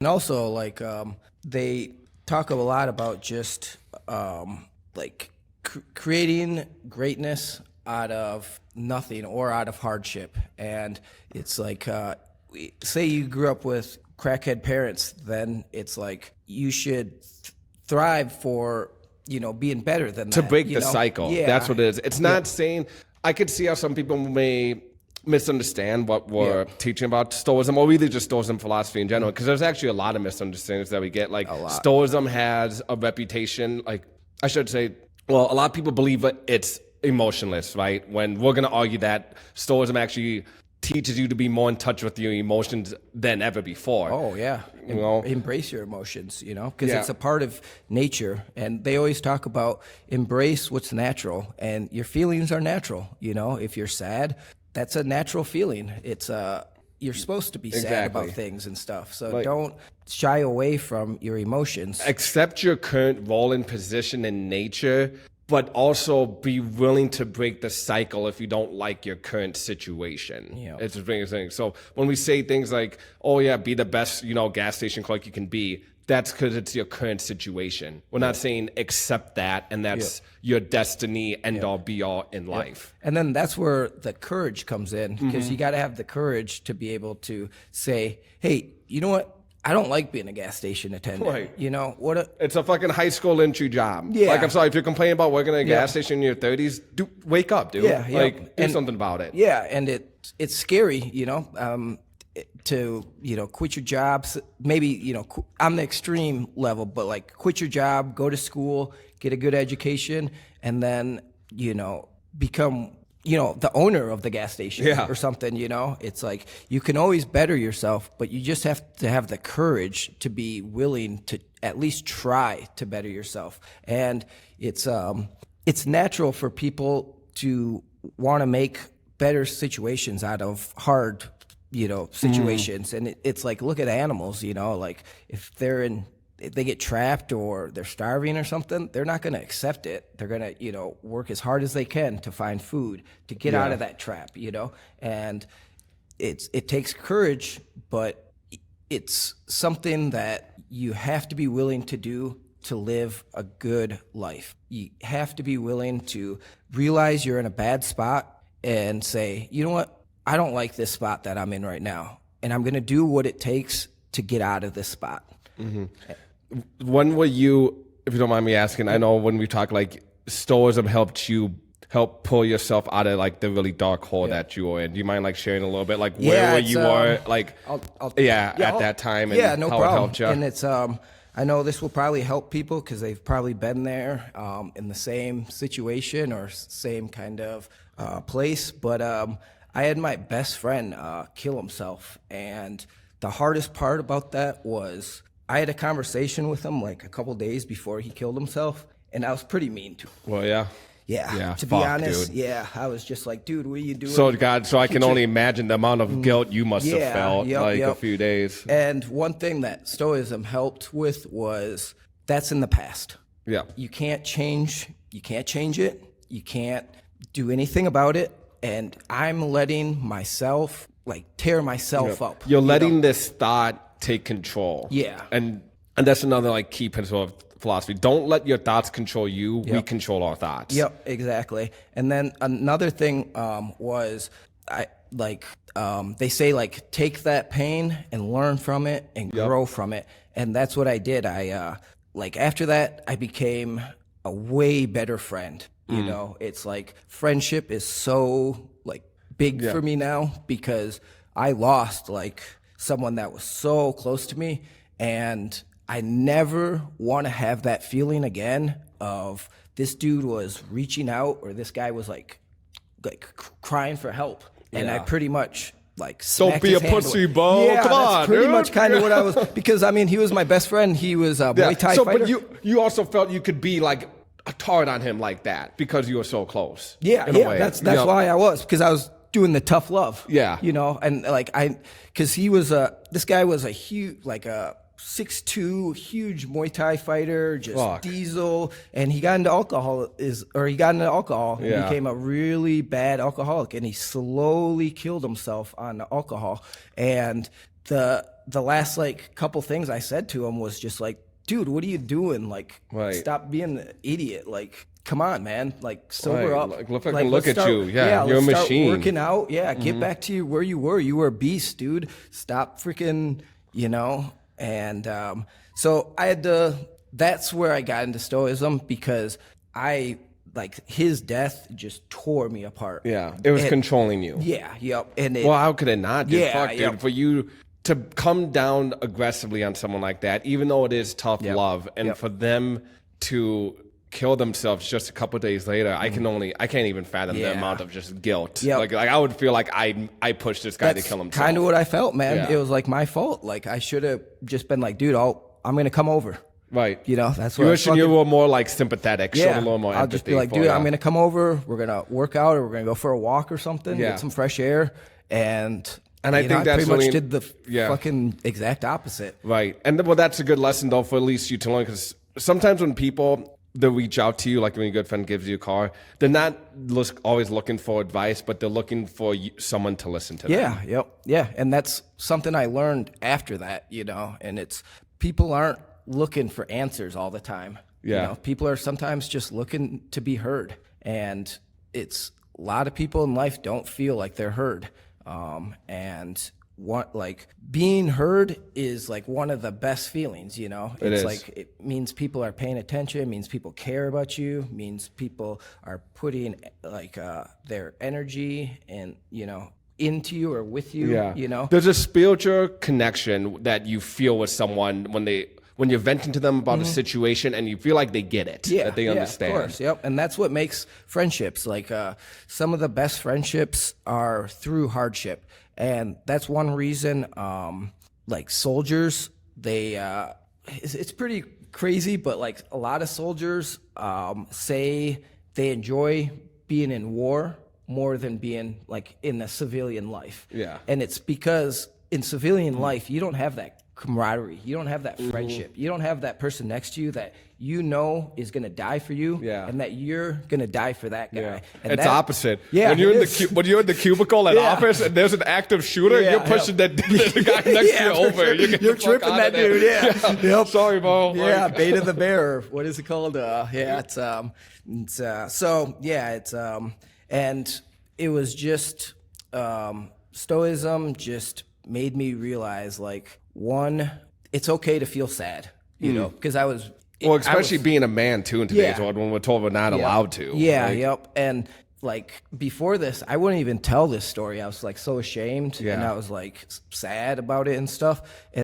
And also, like, they talk a lot about just like creating greatness out of nothing or out of hardship. And it's like, say you grew up with crackhead parents, then it's like you should thrive for, being better than that. To break the cycle. Yeah. That's what it is. It's not saying, I could see how some people may misunderstand what we're teaching about Stoicism, or really just Stoicism philosophy in general, because there's actually a lot of misunderstandings that we get. Like, Stoicism has a reputation, like, I should say, well, a lot of people believe it's emotionless, right? When we're going to argue that Stoicism actually teaches you to be more in touch with your emotions than ever before. Oh, yeah. Embrace your emotions, because it's a part of nature. And they always talk about embrace what's natural, and your feelings are natural. If you're sad, that's a natural feeling. It's you're supposed to be sad about things and stuff. So don't shy away from your emotions. Accept your current role and position in nature, but also be willing to break the cycle if you don't like your current situation. It's a big thing. So when we say things like, oh yeah, be the best, gas station clerk you can be, that's because it's your current situation. We're not saying accept that and that's your destiny, end all be all in life. And then that's where the courage comes in, because you got to have the courage to be able to say, hey, you know what? I don't like being a gas station attendant. Right. It's a fucking high school entry job. Yeah. Like, I'm sorry, if you're complaining about working at a gas station in your 30s, wake up, dude. Yeah. Do something about it. Yeah, and it's scary, to quit your jobs. Maybe on the extreme level, but like quit your job, go to school, get a good education, and then become the owner of the gas station or something. It's like you can always better yourself, but you just have to have the courage to be willing to at least try to better yourself. And it's natural for people to want to make better situations out of hard situations. And it's like, look at animals, like if they get trapped or they're starving or something, they're not going to accept it. They're going to, work as hard as they can to find food, to get out of that trap, and it takes courage, but it's something that you have to be willing to do to live a good life. You have to be willing to realize you're in a bad spot and say, you know what? I don't like this spot that I'm in right now, and I'm going to do what it takes to get out of this spot. Mm-hmm. When were you, if you don't mind me asking, I know when we talk, like, Stoicism help pull yourself out of like the really dark hole that you were in. Do you mind like sharing a little bit, like where you were, like, at that time, and no how problem. It helped you? And it's I know this will probably help people because they've probably been there in the same situation or same kind of place. But I had my best friend kill himself, and the hardest part about that was I had a conversation with him like a couple days before he killed himself, and I was pretty mean to him. Well, yeah. Yeah, to be honest, dude. I was just like, dude, what are you doing? So I can only imagine the amount of guilt you must have felt a few days. And one thing that Stoicism helped with was that's in the past. Yeah. You can't change it. You can't do anything about it. And I'm letting myself tear myself up. You're letting this thought take control. Yeah. And that's another like key principle of philosophy. Don't let your thoughts control you. We control our thoughts. Yep, exactly. And then another thing was they say like take that pain and learn from it and grow from it. And that's what I did. I after that I became a way better friend. You know, it's like friendship is so like big for me now because I lost like someone that was so close to me, and I never want to have that feeling again of this dude was reaching out or this guy was like crying for help, and I pretty much like don't be a pussy, Bo. Yeah, come on, that's pretty dude. much kind of what I was, because I mean he was my best friend. He was a Muay Thai fighter. But you also felt you could be like a tart on him like that because you were so close. That's why I was, because I was doing the tough love. You know, and like because he was this guy was a huge 6'2", huge Muay Thai fighter, just diesel, and he got into alcohol and became a really bad alcoholic, and he slowly killed himself on the alcohol. And the the last like couple things I said to him was just like, dude, what are you doing? Like, stop being an idiot. Like, come on, man. Like, sober up. Like, look at you. Yeah, you're a let's machine. Start working out. Yeah, get back to where you were. You were a beast, dude. Stop freaking, And so I had to. That's where I got into Stoicism because his death just tore me apart. Yeah, it was controlling you. Yeah, yep. And how could it not? Dude? Yeah, Fuck, dude. For you to come down aggressively on someone like that, even though it is tough love, and for them to kill themselves just a couple of days later, I can't even fathom the amount of just guilt. Like I would feel like I pushed this guy to kill himself. Kind of what I felt, man. Yeah. It was like my fault. Like I should have just been like, dude, I'm gonna come over. Right. That's what you wishing you were more like sympathetic, showed a little more empathy. I'll just be like, dude, I'm going to come over. We're going to work out or we're going to go for a walk or something, get some fresh air. And I think that's pretty much did the fucking exact opposite. Right. And that's a good lesson though for at least you to learn, because sometimes when people, they reach out to you, like when your good friend gives you a car, they're not always looking for advice, but they're looking for someone to listen to them. Yeah. And that's something I learned after that, and it's people aren't looking for answers all the time. People are sometimes just looking to be heard, and it's a lot of people in life don't feel like they're heard. And being heard is like one of the best feelings, It's like it means people are paying attention, it means people care about you, it means people are putting their energy and into you or with you. There's a spiritual connection that you feel with someone when you're venting to them about a situation and you feel like they get it, that they understand. Of course, yep. And that's what makes friendships. Like some of the best friendships are through hardship. And that's one reason, like soldiers, it's pretty crazy, but like a lot of soldiers say they enjoy being in war more than being like in the civilian life. Yeah. And it's because in civilian life, you don't have that camaraderie. You don't have that friendship. You don't have that person next to you that is going to die for you, and that you're going to die for that guy. Yeah. And it's opposite. Yeah, when you're in the cubicle at office and there's an active shooter, you're pushing the guy next to you over. You're tripping that dude. Yep. Sorry, Bo. Yeah, beta the bear. What is it called? And it was just Stoicism just made me realize one, it's okay to feel sad, because I was. Well, especially being a man too in today's world when we're told we're not allowed to. Yeah, And before this, I wouldn't even tell this story. I was so ashamed, and I was sad about it and stuff.